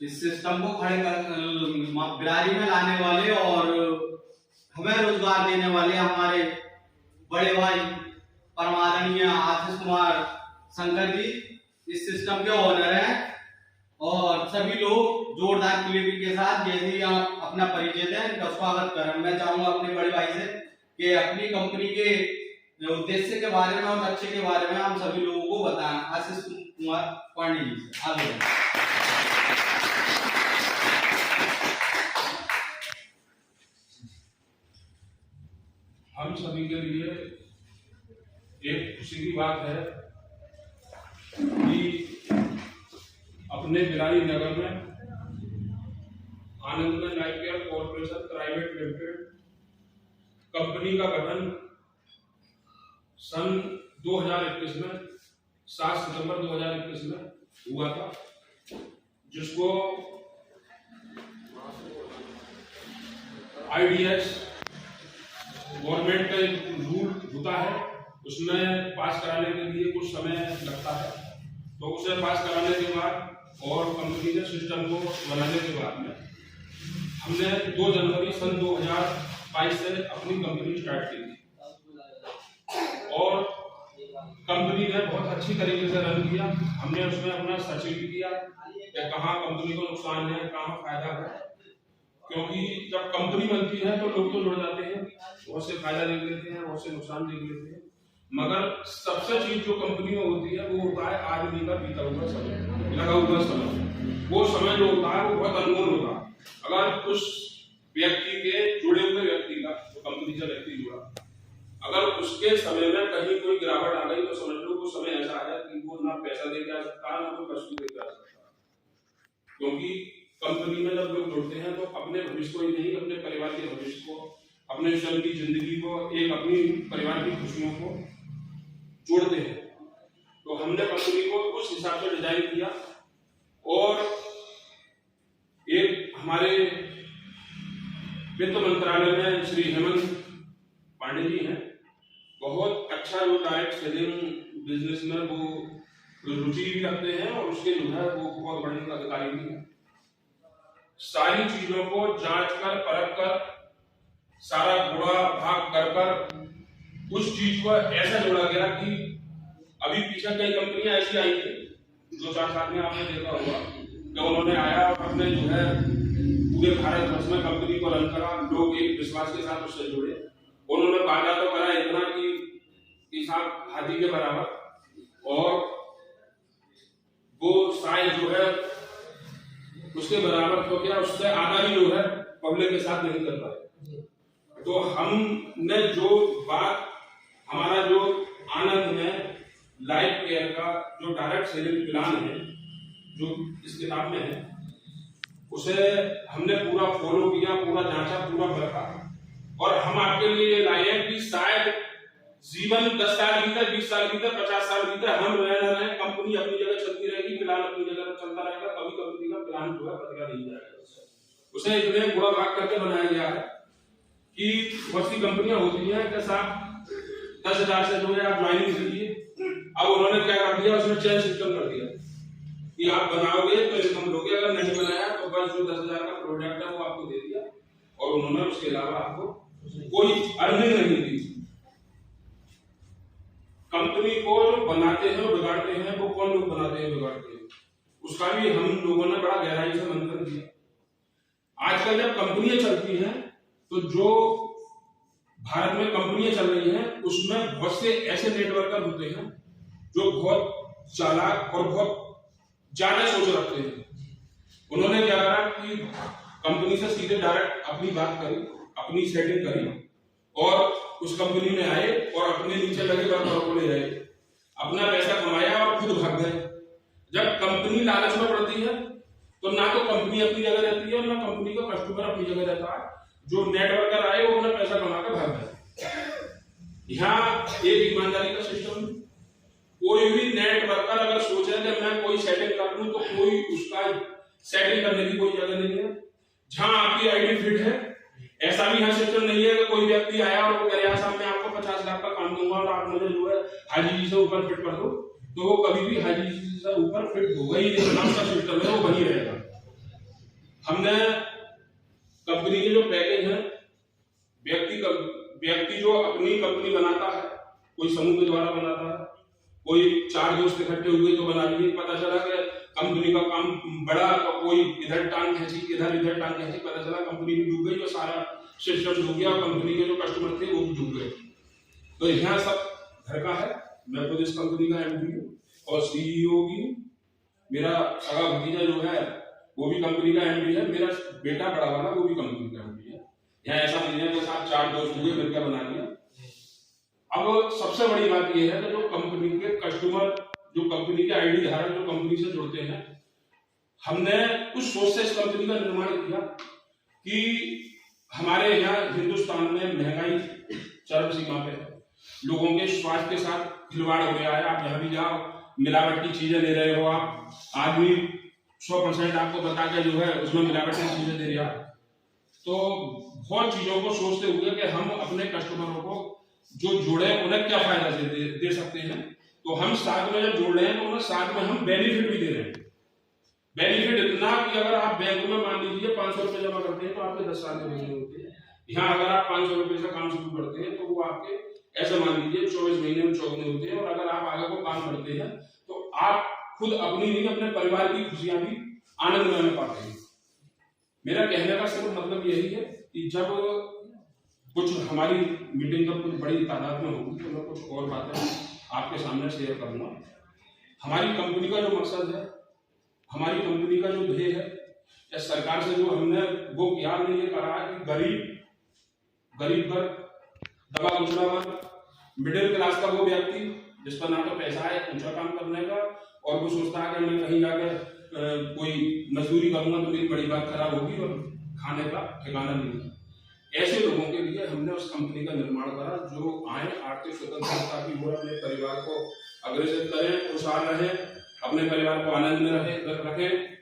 इस सिस्टम को खड़े कर बिलारी में लाने वाले और हमें रोजगार देने वाले हमारे बड़े भाई परमादरणीय आशीष कुमार शंकर जी इस सिस्टम के ओनर हैं। और सभी लोग जोरदार क्लिपिंग के साथ जैसे ही आप अपना परिचय दें इनका स्वागत करें। मैं चाहूंगा अपने बड़े भाई से कि अपनी कंपनी के उद्देश्य के बारे में और लक्ष्य के बारे में हम सभी लोगों को बताएं। आशीष कुमार पांडे जी से आगे हम सभी के लिए एक खुशी की बात है कि अपने बिलारी नगर में आनंदमय life care corporation private limited company का गठन सन 2021 में 7 सितंबर 2021 में हुआ था, जिसको IDS गवर्नमेंट का एक रूल होता है, उसमें पास कराने के लिए कुछ समय लगता है। तो उसे पास कराने के बाद और कंपनी के सिस्टम को बनाने के बाद में हमने 2 जनवरी सन 2022 से अपनी कंपनी स्टार्ट की थी और कंपनी ने बहुत अच्छी तरीके से रन किया। हमने उसमें अपना सर्चिंग भी किया कि कहाँ कंपनी को नुकसान है, कहाँ फायदा है, क्योंकि जब कंपनी बनती है तो लोग तो जुड़ जाते हैं, बहुत से फायदा देख लेते हैं, बहुत से नुकसान देख लेते हैं, मगर सबसे चीज जो कंपनी में होती है वो होता है आदमी का बीता हुआ समय, लगा हुआ समय। वो समय जो होता है वो बहुत अनमोल होता है। अगर उस व्यक्ति के जुड़े हुए व्यक्ति का, तो कंपनी से व्यक्ति जुड़ा, अगर उसके समय में कहीं कोई गिरावट आ गई तो समझ लो वो समय ऐसा है कि वो ना पैसा दे के आ सकता है, ना कोई वस्तु दे के आ सकता है। क्योंकि कंपनी में जब लोग जुड़ते हैं तो अपने भविष्य को ही नहीं, अपने परिवार के भविष्य को, अपने स्वयं की जिंदगी को, एक अपनी परिवार की खुशियों को जोड़ते हैं। तो हमने कंपनी को उस हिसाब से डिजाइन किया और एक हमारे वित्त मंत्रालय में श्री हेमंत पांडे जी हैं, बहुत अच्छा जो डायरेक्ट सेलिंग बिजनेस में वो रुचि भी रखते हैं और उसके जो है वो बहुत बड़े अधिकारी भी हैं। सारी चीजों को जांच कर परख कर सारा गुड़ा भाग कर कर उस चीज को ऐसा जोड़ा गया कि अभी पीछे कई कंपनियां ऐसी आई थी 2-4 साल में आपने देखा होगा कि उन्होंने आया और अपने जो है पूरे भारत वर्ष में कंपनी को रन करा, लोग एक विश्वास के साथ उससे जुड़े। उन्होंने वादा तो करा इतना कि साहब हाथी के बराबर, और वो साइज जो है उसके बराबर तो क्या उससे आधा भी जो है पब्लिक के साथ नहीं कर पाए। तो हमने जो बात हमारा जो आनंद में लाइफ केयर का जो डायरेक्ट सेलिंग प्लान है जो इस किताब में है, उसे हमने पूरा फॉलो किया, पूरा जांचा, पूरा परखा और हम आपके लिए लाए हैं कि शायद जीवन 10 साल भीतर, 20 साल भीतर, 50 साल भीतर हम रहे कंपनी अपनी जगह चलती रहेगी, प्लान अपनी जगह चलता रहेगा, कभी कंपनी का प्लान जो है बदला नहीं जाएगा। उसे इतने गुणा भाग करके बनाया गया है कि बहुत सी कंपनियां होती हैं कि साहब 10,000 से जो है आप ज्वाइनिंग कीजिए। अब उन्होंने क्या कर दिया, उसमें चेन सिस्टम कर दिया कि आप बनाओगे तो इनकम लोगे, अगर नहीं बनाया तो बस जो 10,000 का प्रोडक्ट है वो आपको दे दिया और उन्होंने उसके अलावा आपको कोई अर्निंग नहीं दी। कंपनी को जो बनाते हैं बिगाड़ते हैं, वो कौन लोग बनाते हैं बिगाड़ते हैं, उसका भी हम लोगों ने बड़ा गहराई से मंथन किया। आजकल जब कंपनियां चलती हैं तो जो भारत में कंपनियां चल रही हैं उसमें बहुत से ऐसे नेटवर्कर होते हैं जो बहुत चालाक और बहुत ज्यादा सोच रखते हैं। उन्होंने क्या करा कि कंपनी से सीधे डायरेक्ट अपनी बात करी, अपनी सेटिंग करी और उस कंपनी में आए और अपने नीचे लगे वर्करों को ले आए, अपना पैसा कमाया और खुद भाग गए। जब कंपनी लालच में पड़ती है तो ना तो कंपनी अपनी जगह रहती है और ना कंपनी का कस्टमर अपनी जगह रहता है। जो नेटवर्कर आए वो अपना पैसा कमा कर भाग गए। यहाँ एक ईमानदारी का सिस्टम, कोई भी नेटवर्कर अगर सोचे कि मैं कोई सेटिंग कर लूं तो कोई उसका सेटिंग करने की कोई जगह नहीं है। जहां आपकी आईडी फिट है, ऐसा भी यहाँ सिस्टम नहीं है कि कोई व्यक्ति आया और वो कह साहब मैं आपको 50 लाख का काम दूंगा और आप मुझे जो है हाजी जी से ऊपर फिट कर दो, तो वो कभी भी हाजी जी से ऊपर फिट होगा ही नहीं। नाम का सिस्टम है वो बनी रहेगा। हमने कंपनी के जो पैकेज हैं, व्यक्ति जो अपनी कंपनी बनाता है, कोई समूह के द्वारा बनाता है, कोई 4 दोस्त इकट्ठे हुए तो बना लिए, पता चला कि कंपनी का काम बड़ा, तो कोई इधर टांग खींची, इधर टांग खींची, पता चला कंपनी भी डूब गई और सारा सिस्टम डूब गया और कंपनी के जो कस्टमर थे वो भी डूब गए। तो यहाँ सब घर का है। मैं खुद इस कंपनी का एमडी हूँ और सीईओ भी हूँ। मेरा सगा भतीजा जो है वो भी कंपनी का एमडी है, मेरा बेटा बड़ा वाला वो भी कंपनी का एमडी है। यहाँ ऐसा नहीं है कि साथ 4 दोस्त हुए मिलकर बना लिया। अब सबसे बड़ी बात यह है कि जो कंपनी के कस्टमर, जो कंपनी के आईडी धारक जो कंपनी से जुड़ते हैं, हमने उस सोच से इस कंपनी का निर्माण किया कि हमारे यहाँ हिंदुस्तान में महंगाई चरम सीमा पे है, लोगों के स्वास्थ्य के साथ खिलवाड़ हो गया है। आप जहाँ भी जाओ मिलावटी चीजें ले रहे हो, आप आदमी 100% आपको बता के जो है उसमें मिलावटी चीजें दे रहा है। तो बहुत चीजों को सोचते हुए कि हम अपने कस्टमरों को जो जुड़े उन्हें क्या फायदा दे सकते हैं, तो हम साथ में जब जोड़ रहे हैं तो उन्हें साथ में हम बेनिफिट भी दे रहे हैं। बेनिफिट इतना कि अगर आप बैंक में मान लीजिए 500 रुपए जमा करते हैं तो आपके 10 साल के महीने होते हैं। यहाँ अगर आप 500 रुपए से काम शुरू करते हैं तो वो आपके ऐसे मान लीजिए 24 महीने में 14 होते हैं। और अगर आप आगे को काम करते हैं तो आप खुद अपनी नहीं अपने परिवार की खुशियां भी आनंद में पाते हैं। मेरा कहने का सिर्फ मतलब यही है कि जब कुछ हमारी मीटिंग जब कुछ बड़ी तादाद में होगी तो मैं कुछ और बातें आपके सामने शेयर करूंगा। हमारी कंपनी का जो मकसद है, हमारी कंपनी का जो ध्येय है, या सरकार से जो हमने वो किया, हमने ये कहा कि गरीब वर्ग, दबा कुचला वर्ग, मिडिल क्लास का वो व्यक्ति जिस पर ना तो पैसा है ऊंचा काम करने का और वो सोचता है कि मैं कहीं जाकर कोई मजदूरी करूंगा तो मेरी बड़ी बात खराब होगी और खाने का ठिकाना नहीं है, ऐसे लोगों के लिए हमने उस कंपनी का निर्माण करा जो आए आर्थिक स्वतंत्रता की ओर अपने परिवार को अग्रसर करें, खुशहाल रहें, अपने परिवार को आनंद में रखें।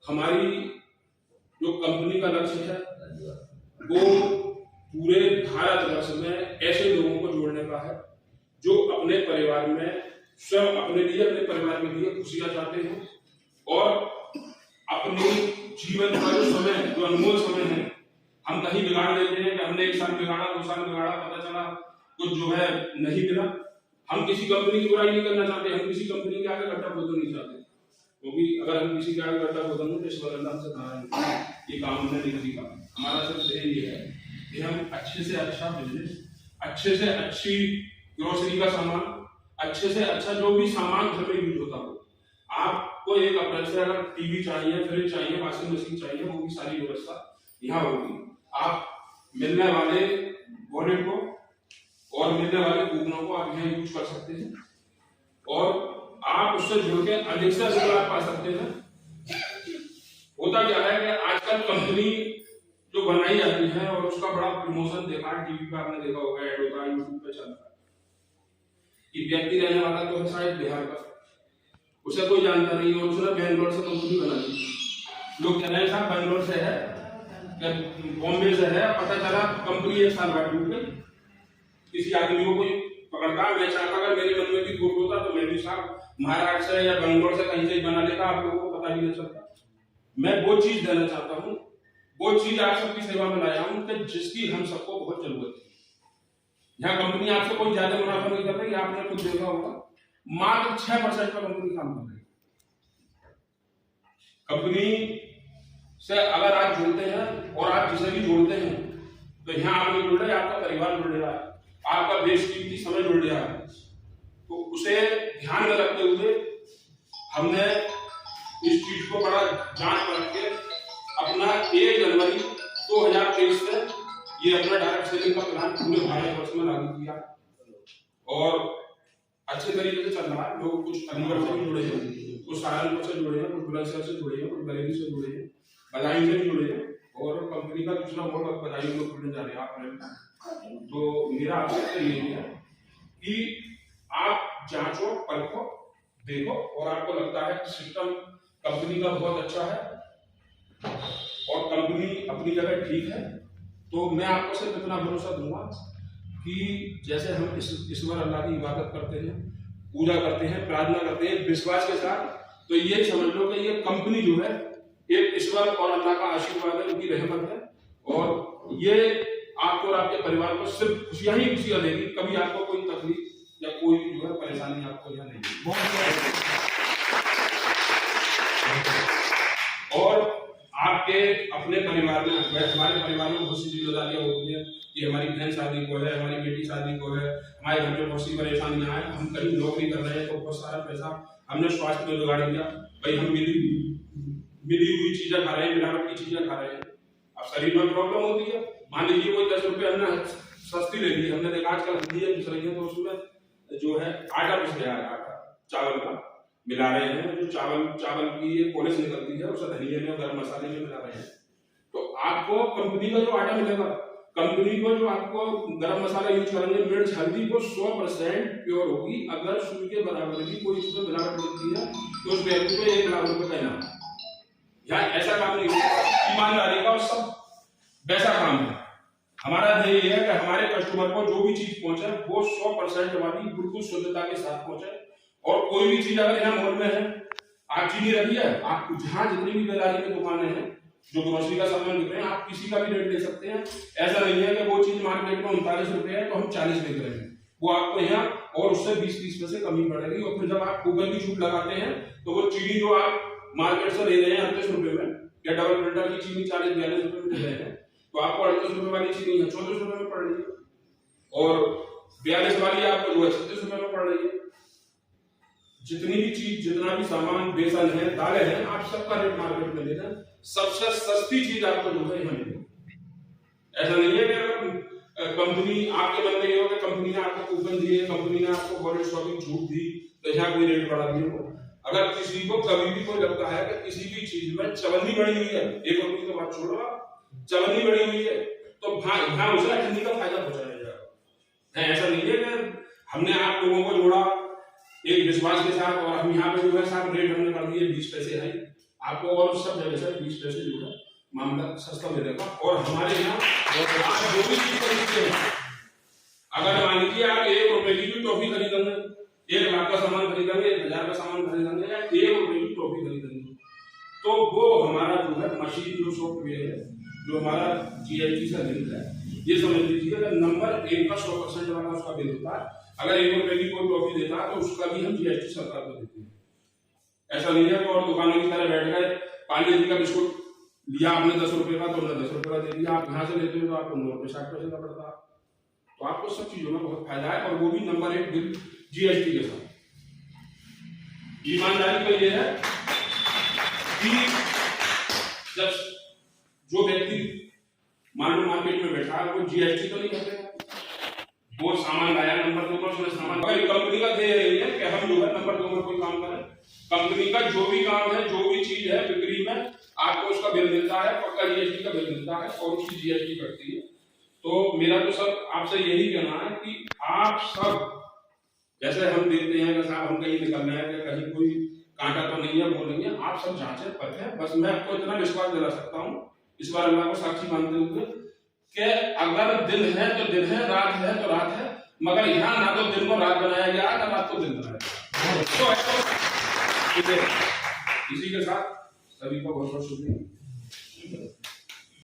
हमारी जो कंपनी का लक्ष्य है वो पूरे भारतवर्ष में ऐसे लोगों को जोड़ने का है जो अपने परिवार में स्वयं अपने लिए, अपने परिवार के लिए खुशियां चाहते हैं और अपने जीवन का जो समय, जो अनमोल समय है, हम कहीं बिगाड़ देते हैं कि हमने 1 साल बिगाड़ा, 2 साल बिगाड़ा, पता चला कुछ जो है नहीं मिला। हम किसी कंपनी की बुराई नहीं करना चाहते, हम किसी कंपनी के आगे गड्ढा खोदना नहीं चाहते, क्योंकि अगर हम किसी के आगे गड्ढा खोदेंगे तो ईश्वर अल्लाह से कहा ये काम हमने नहीं सीखा। हमारा सिर्फ ये है कि हम अच्छे से अच्छा बिजनेस, अच्छे से अच्छी ग्रोसरी का सामान, अच्छे से अच्छा जो भी सामान घर में यूज होता हो, आपको एक अप्रैल से अगर टीवी चाहिए, फ्रिज चाहिए, वॉशिंग मशीन चाहिए, वो भी सारी व्यवस्था यहाँ होगी। आप मिलने वाले वॉलेट को और मिलने वाले कूपनों को आप यहाँ यूज कर सकते हैं और आप उससे जुड़ के अधिक से अधिक लाभ पा सकते हैं। होता क्या है कि आजकल कंपनी जो बनाई जाती है और उसका बड़ा प्रमोशन देखा है, टीवी पे आपने देखा होगा, ऐड होता है, यूट्यूब पे चलता है कि व्यक्ति रहने वाला तो है शायद बिहार का, उसे कोई जानता नहीं और उसने बैंगलोर से कंपनी बना दी। लोग कह रहे हैं साहब बैंगलोर से है, बॉम्बे से है, पता चला कंपनी 1 साल बाद डूब गई। किसी आदमी को कोई पकड़ता, मैं चाहता अगर मेरे मन में भी दुख होता तो मैं भी साहब महाराष्ट्र से या बैंगलोर से कहीं से बना लेता, आप लोगों को पता भी नहीं चलता। मैं वो चीज देना चाहता हूँ, वो चीज आप सबकी सेवा में लाया हूँ कि जिसकी हम सबको बहुत जरूरत है। यहाँ कंपनी आपसे कोई ज्यादा मुनाफा नहीं कर रही, आपने खुद देखा होगा, मात्र 6% का कंपनी काम कर रही है। कंपनी से अगर आप जुड़ते हैं और आप जिसे भी जोड़ते हैं तो यहाँ आप नहीं जुड़ रहे, आपका परिवार जुड़ रहा है, आपका बेशकीमती समय जुड़ रहा है। तो उसे ध्यान में रखते हुए हमने इस चीज को बड़ा जांच परख के अपना 1 जनवरी 2023 से ये अपना डायरेक्ट सेलिंग का प्लान पूरे भारतवर्ष में लागू किया और अच्छे तरीके से चल रहा है। लोग कुछ अलीगढ़ से भी जुड़े हैं, कुछ सहारनपुर से जुड़े हैं, कुछ बुलंदशहर से जुड़े हैं, कुछ बरेली से जुड़े हैं, बदायूं से जुड़े हैं और कंपनी का दूसरा मॉडल बदायूं में खुलने जा रहे हैं। तो मेरा आपसे यही है कि आप जांचो, परखो, देखो और आपको लगता है कि सिस्टम कंपनी का बहुत अच्छा है और कंपनी अपनी जगह ठीक है, तो मैं आपको सिर्फ इतना भरोसा दूंगा कि जैसे हम ईश्वर अल्लाह की इबादत करते हैं, पूजा करते हैं, प्रार्थना करते हैं विश्वास के साथ, तो ये समझ लो कि ये कंपनी जो है एक ईश्वर और अल्लाह का आशीर्वाद है, उनकी रहमत है, और ये आपको और आपके परिवार को सिर्फ खुशियां ही खुशियां देगी। कभी आपको कोई तकलीफ या कोई जो है परेशानी आपको यहाँ नहीं देगी। और आपके अपने परिवार में, हमारे परिवार में बहुत सी जिम्मेदारियां होती हैं कि हमारी बहन शादी को है, हमारी बेटी शादी को है, हमारे घर में बहुत सी परेशानियां हैं, हम कहीं नौकरी कर रहे हैं तो बहुत सारा पैसा हमने स्वास्थ्य में जुगाड़ दिया, भाई हम मिली हुई चीजें खा रहे हैं, मिलावट की चीजें खा रहे हैं, अब शरीर में प्रॉब्लम होती है। मान लीजिए कोई 10 रुपए हमने सस्ती ले ली, हमने देखा आजकल घी पिस रही है तो उसमें जो है आटा पिस गया है, आटा चावल का मिला रहे हैं, जो चावल की पॉलिश निकलती है उसे धनिये में गरम मसाले में मिला रहे हैं। तो आपको कंपनी का जो आटा मिलेगा, कंपनी को जो आपको गरम मसाला यूज करेंगे, मिर्च हल्दी, वो 100% प्योर होगी। अगर सुई के बराबर की कोई इसमें मिलावट होती है तो उस व्यक्ति को 1 लाख रुपए का इनाम। यहाँ ऐसा काम नहीं होगा, ईमानदारी का सब वैसा काम है। हमारा ध्येय है कि हमारे कस्टमर को जो भी चीज पहुंचे वो 100% वाली बिल्कुल शुद्धता के साथ पहुंचे। और कोई भी चीज अगर यहाँ मॉल में है, आप चीनी रखिए, आप जहाँ जितनी भी बेदारी की दुकानें हैं जो ग्रोसरी का सामान बिक रहे हैं, आप किसी का भी रेट ले सकते हैं। ऐसा नहीं है कि वो चीज मार्केट में 39 रुपए है तो हम 40 बिक रहे हैं, वो आपको यहाँ और उससे 20-30 पैसे कमी पड़ेगी। और फिर जब आप गूगल की छूट लगाते हैं तो वो चीनी जो आप मार्केट से ले रहे हैं 38 रुपए में, या डबल फिल्टर की चीनी 40-42 रुपए में ले रहे हैं, तो आपको 38 रुपए वाली चीनी 34 रुपए में पड़ रही है, और 42 वाली आपको जो है 36 रुपए में पड़ रही है। जितनी भी चीज, जितना भी सामान, बेसन है, दालें हैं, आप सबका रेट मार्केट में लेना, सबसे सस्ती चीज आपको जो है यहाँ मिलेगी। ऐसा नहीं है कि अगर कंपनी आपके मन में ये हो कि कंपनी ने आपको कूपन दिए, कंपनी ने आपको वॉलेट शॉपिंग छूट दी तो यहाँ कोई रेट बढ़ा दिए हो। अगर किसी को कभी भी कोई लगता है कि किसी भी चीज में चवन्नी बढ़ी हुई है, 1 रुपये की बात छोड़ो, चवन्नी बढ़ी हुई है, तो यहाँ उसे अठन्नी का फायदा पहुंचाया जाएगा। ऐसा नहीं है कि हमने आप लोगों को जोड़ा एक विश्वास के साथ और हम यहाँ पे जो है साहब रेट हमने कर दिए 20 पैसे है, आपको और सब जगह से 20 पैसे जो है मामला सस्ता मिलेगा। और हमारे यहाँ आप जो भी चीज खरीदते हैं, अगर मान लीजिए आप 1 रुपए की भी टॉफी खरीदेंगे, 1 लाख का सामान खरीदेंगे, 1000 का सामान खरीदेंगे, या 1 रुपए की टॉफी खरीदेंगे, तो वो हमारा जो है मशीन जो सॉफ्टवेयर है, जो हमारा GST से लिंक है, ये समझ लीजिए नंबर 1 का 100% वाला उसका बिल होता है। अगर 1 रुपए की कोई टॉफी देता है तो उसका भी हम GST सरकार को देते हैं। ऐसा नहीं है कि और दुकानों की तरह बैठ गए, पांडे जी का बिस्कुट लिया आपने 10 रुपए का तो उन्हें 10 रुपए का दे दिया, आप यहाँ से लेते हो तो आपको 9 रुपए 60 पैसे का पड़ता है। तो आपको सब चीजों में बहुत फायदा है, और वो भी नंबर 1 बिल GST के साथ। ईमानदारी का ये है कि जब जो व्यक्ति मान लो मार्केट में बैठा है, वो GST तो नहीं करेगा, वो सामान लाया नंबर 2 पर, उसने सामान, अगर कंपनी का ध्येय यही है कि हम जो है नंबर 2 पर कोई काम करें। कंपनी का जो भी काम है, जो भी चीज है बिक्री में, आपको उसका बिल मिलता है, पक्का GST का बिल मिलता है और उसकी GST कटती है। तो मेरा तो सब आपसे यही कहना है कि आप सब जैसे हम देखते हैं कि साहब हम कहीं निकल रहे हैं, कहीं कोई कांटा तो नहीं है, बोलेंगे, आप सब जांचें परखें। बस मैं आपको इतना विश्वास दिला सकता हूँ इस बार अल्लाह को साक्षी मानते हुए कि अगर दिन है तो दिन है, रात है तो रात है, मगर यहाँ ना तो दिन को रात बनाया गया है, ना रात को दिन बनाया गया। तो इसी के साथ सभी का बहुत बहुत शुक्रिया।